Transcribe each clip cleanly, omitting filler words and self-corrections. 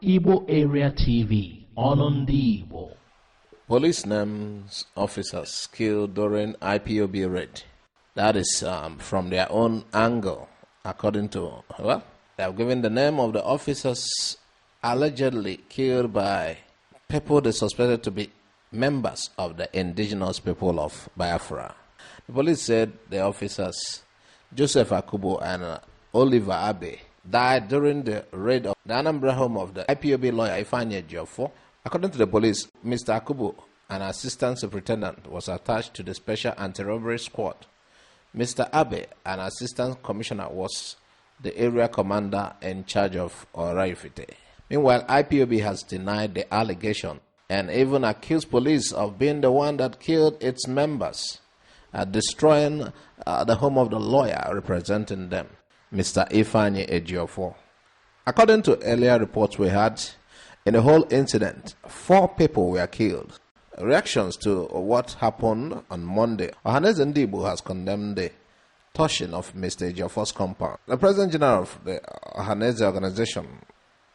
Igbo Area TV, Onondi Igbo. Police names officers killed during IPOB raid. That is from their own angle, according to, well, they have given the name of the officers allegedly killed by people they suspected to be members of the indigenous people of Biafra. The police said the officers, Joseph Akubo and Oliver Abe, died during the raid of the Anambra home of the IPOB lawyer Ifeanyi Ejiofor. According to the police, Mr. Akubo, an assistant superintendent, was attached to the special anti-robbery squad. Mr. Abe, an assistant commissioner, was the area commander in charge of Oraifite. Meanwhile, IPOB has denied the allegation and even accused police of being the one that killed its members, destroying the home of the lawyer representing them, Mr. Ifeanyi Ejiofor. According to earlier reports we had, in the whole incident, 4 people were killed. Reactions to what happened on Monday, Ohaneze Igbo has condemned the touching of Mr. Ejiofor's compound. The President General of the Ohaneze organization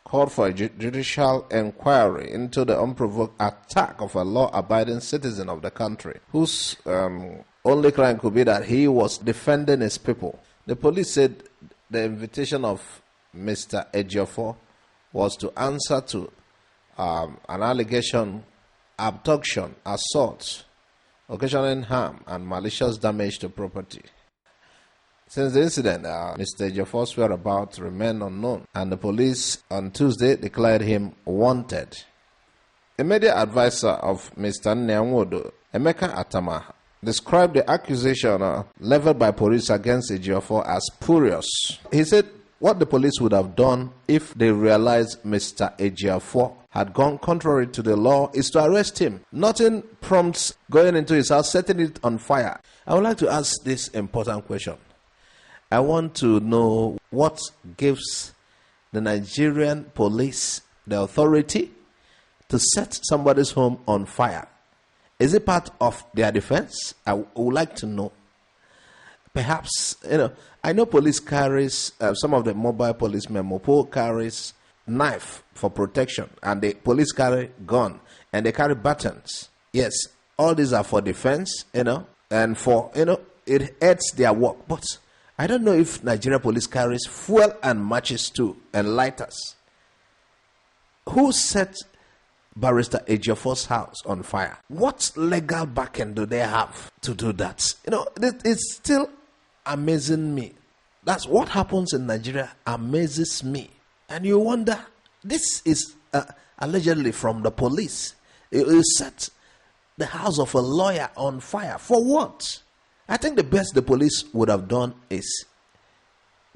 called for a judicial inquiry into the unprovoked attack of a law-abiding citizen of the country, whose only crime could be that he was defending his people. The police said the invitation of Mr. Ejiofor was to answer to an allegation, abduction, assault, occasioning harm, and malicious damage to property. Since the incident, Mr. Ejiofor's whereabouts remain unknown, and the police on Tuesday declared him wanted. A media advisor of Mr. Nyawodo, Emeka Atama, described the accusation leveled by police against Ejiofor as spurious. He said what the police would have done if they realized Mr. Ejiofor had gone contrary to the law is to arrest him. Nothing prompts going into his house, setting it on fire. I would like to ask this important question. I want to know what gives the Nigerian police the authority to set somebody's home on fire. Is it part of their defense? I would like to know. Perhaps, I know police carries, some of the mobile policemen, Mopo carries knife for protection, and the police carry gun, and they carry batons. Yes, all these are for defense, and for, it aids their work. But I don't know if Nigeria police carries fuel and matches too, and lighters. Who set Barrister Ejiofor's house on fire? What legal backing do they have to do that? It's still amazing me. That's what happens in Nigeria amazes me. And you wonder, this is allegedly from the police. You set the house of a lawyer on fire. For what? I think the best the police would have done is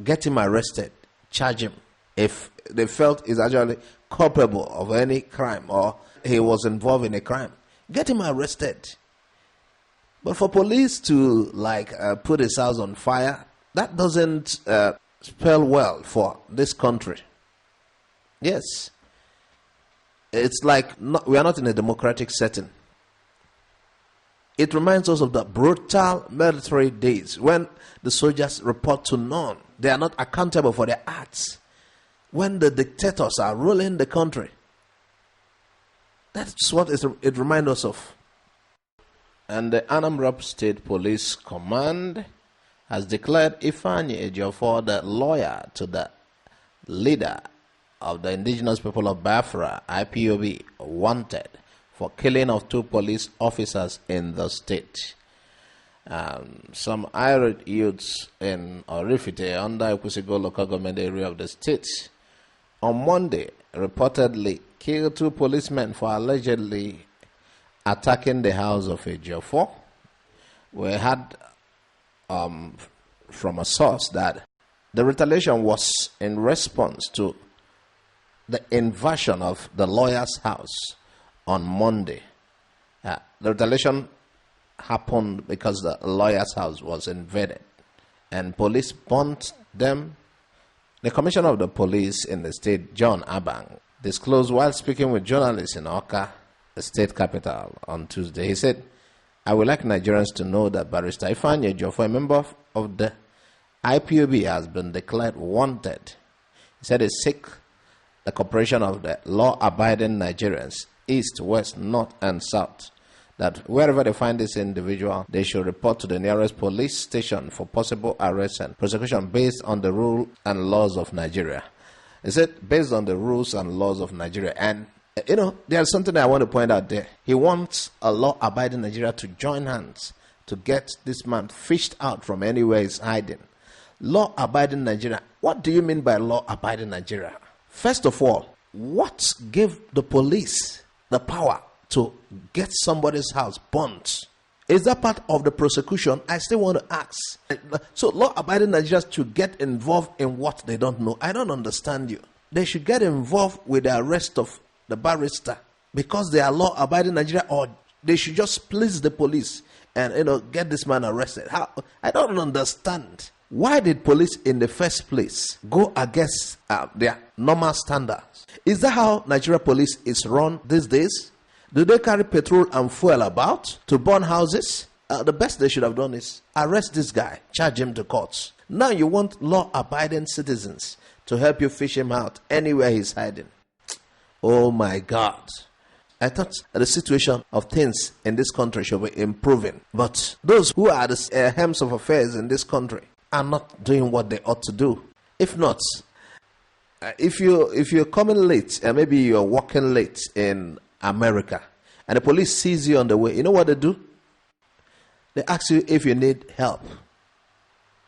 get him arrested, charge him. If they felt he's actually culpable of any crime or he was involved in a crime, get him arrested. But for police to put his house on fire, that doesn't spell well for this country. Yes. It's like we are not in a democratic setting. It reminds us of the brutal military days when the soldiers report to none. They are not accountable for their acts. When the dictators are ruling the country. That's what it reminds us of. And the Anambra State Police Command has declared Ifeanyi Ejiofor the lawyer to the leader of the indigenous people of Biafra, IPOB, wanted for killing of 2 police officers in the state. Some irate youths in Oraifite under Ekusigo local government area of the state on Monday reportedly killed 2 policemen for allegedly attacking the house of Ejiofor. We had from a source that the retaliation was in response to the invasion of the lawyer's house on Monday. The retaliation happened because the lawyer's house was invaded and police burnt them. The commissioner of the police in the state, John Abang, disclosed while speaking with journalists in Awka, the state capital, on Tuesday. He said, I would like Nigerians to know that Barrister Ifeanyi Ejiofor, a member of the IPOB, has been declared wanted. He said he seek the cooperation of the law-abiding Nigerians, east, west, north, and south, that wherever they find this individual, they should report to the nearest police station for possible arrest and prosecution based on the rule and laws of Nigeria. He said, based on the rules and laws of Nigeria. And, there's something I want to point out there. He wants a law-abiding Nigeria to join hands to get this man fished out from anywhere he's hiding. Law-abiding Nigeria. What do you mean by law-abiding Nigeria? First of all, what gave the police the power to get somebody's house burnt? Is that part of the prosecution? I still want to ask. So law-abiding Nigerians should get involved in what they don't know. I don't understand you. They should get involved with the arrest of the barrister because they are law-abiding Nigeria, or they should just please the police and get this man arrested. How? I don't understand. Why did police in the first place go against their normal standards? Is that how Nigeria police is run these days? Do they carry petrol and fuel about to burn houses? The best they should have done is arrest this guy, charge him to courts. Now you want law-abiding citizens to help you fish him out anywhere he's hiding. Oh my God. I thought the situation of things in this country should be improving. But those who are the helms of affairs in this country are not doing what they ought to do. If not, if you're coming late, and maybe you're walking late in America, and the police sees you on the way, you know what they do? They ask you if you need help.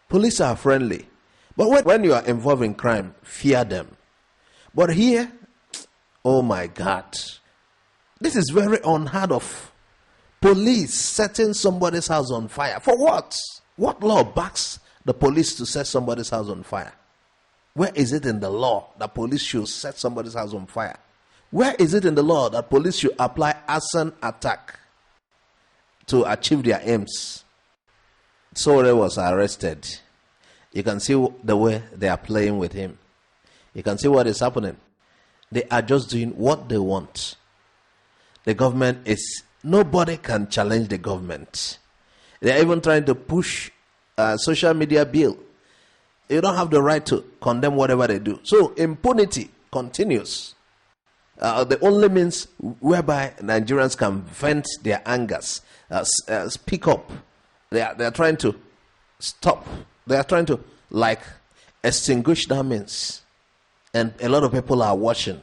Police are friendly. But when you are involved in crime, fear them. But here, oh my God, this is very unheard of. Police setting somebody's house on fire. For what? What law backs the police to set somebody's house on fire? Where is it in the law that police should set somebody's house on fire? Where is it in the law that police should apply arson attack to achieve their aims? Sore was arrested. You can see the way they are playing with him. You can see what is happening. They are just doing what they want. The government is, nobody can challenge the government. They are even trying to push a social media bill. You don't have the right to condemn whatever they do. So impunity continues. The only means whereby Nigerians can vent their angers, speak up. They are trying to stop. They are trying to extinguish that means. And a lot of people are watching.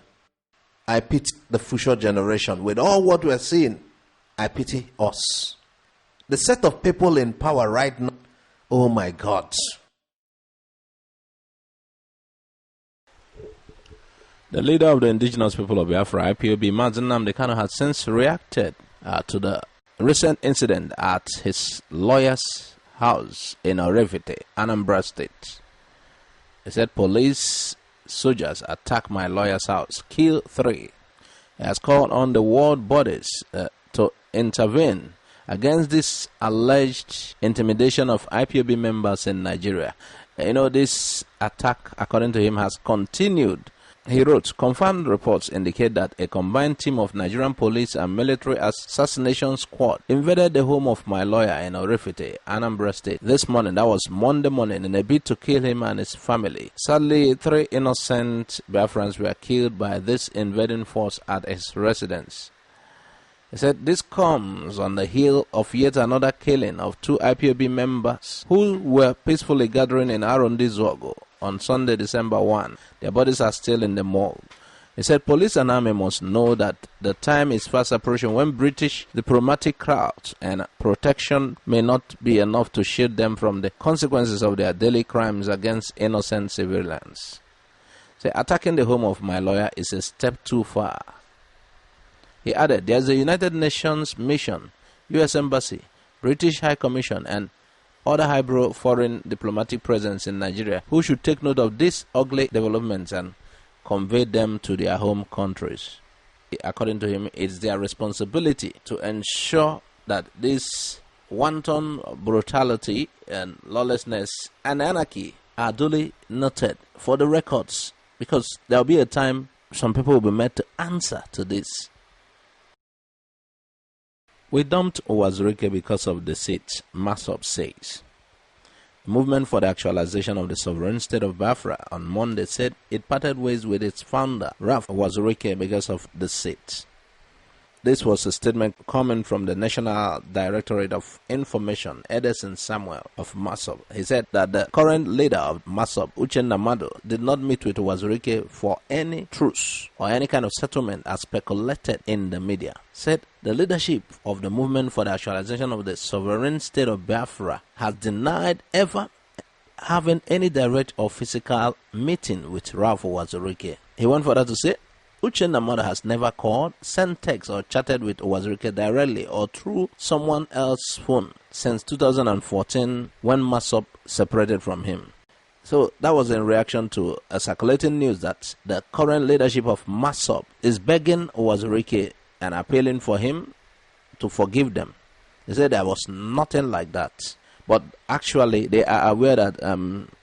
I pity the future generation. With all what we are seeing, I pity us. The set of people in power right now, oh my God. The leader of the indigenous people of Biafra, IPOB, Mazi Nnamdi Kanu, has since reacted to the recent incident at his lawyer's house in Orevite, Anambra State. He said, police soldiers attack my lawyer's house, kill 3. He has called on the world bodies to intervene against this alleged intimidation of IPOB members in Nigeria. This attack, according to him, has continued. He wrote, confirmed reports indicate that a combined team of Nigerian police and military assassination squad invaded the home of my lawyer in Orevite, Anambra State, this morning. That was Monday morning, in a bid to kill him and his family. Sadly, 3 innocent Biafrans were killed by this invading force at his residence. He said this comes on the heel of yet another killing of 2 IPOB members who were peacefully gathering in Arundi Zogo on Sunday, December 1. Their bodies are still in the morgue. He said police and army must know that the time is fast approaching when British diplomatic crowds and protection may not be enough to shield them from the consequences of their daily crimes against innocent civilians. Say, attacking the home of my lawyer is a step too far. He added, there's a United Nations mission, U.S. Embassy, British High Commission, and other highbrow foreign diplomatic presence in Nigeria who should take note of these ugly developments and convey them to their home countries. According to him, it's their responsibility to ensure that this wanton brutality and lawlessness and anarchy are duly noted for the records, because there will be a time some people will be made to answer to this. We dumped Uwazurike because of deceit, MASSOB says. Movement for the Actualization of the Sovereign State of Biafra on Monday said it parted ways with its founder, Ralph Uwazurike, because of the seat. This was a statement coming from the National Directorate of Information, Edison Samuel of MASSOB. He said that the current leader of MASSOB, Nnamdi, did not meet with Uwazurike for any truce or any kind of settlement as speculated in the media. Said the leadership of the Movement for the Actualization of the Sovereign State of Biafra has denied ever having any direct or physical meeting with Ralph Uwazurike. He went further to say, Nnamdi has never called, sent text or chatted with Uwazurike directly or through someone else's phone since 2014 when MASSOB separated from him. So that was in reaction to a circulating news that the current leadership of MASSOB is begging Uwazurike and appealing for him to forgive them. They said there was nothing like that. But actually they are aware that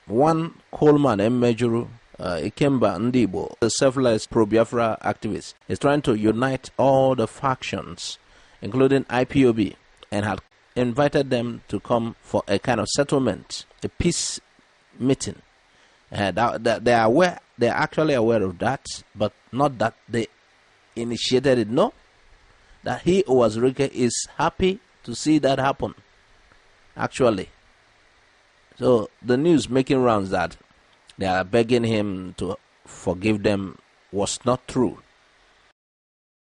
one Coleman Mmejuru Ikemba Ndibo, the selfless pro-Biafra activist, is trying to unite all the factions, including IPOB, and had invited them to come for a kind of settlement, a peace meeting. They are aware, they are actually aware of that, but not that they initiated it. No, that he, Uwazurike, is happy to see that happen. Actually, so the news making rounds that they are begging him to forgive them was not true.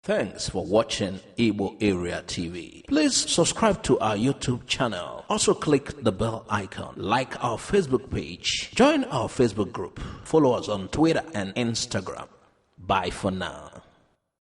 Thanks for watching Igbo Area TV. Please subscribe to our YouTube channel. Also click the bell icon. Like our Facebook page. Join our Facebook group. Follow us on Twitter and Instagram. Bye for now.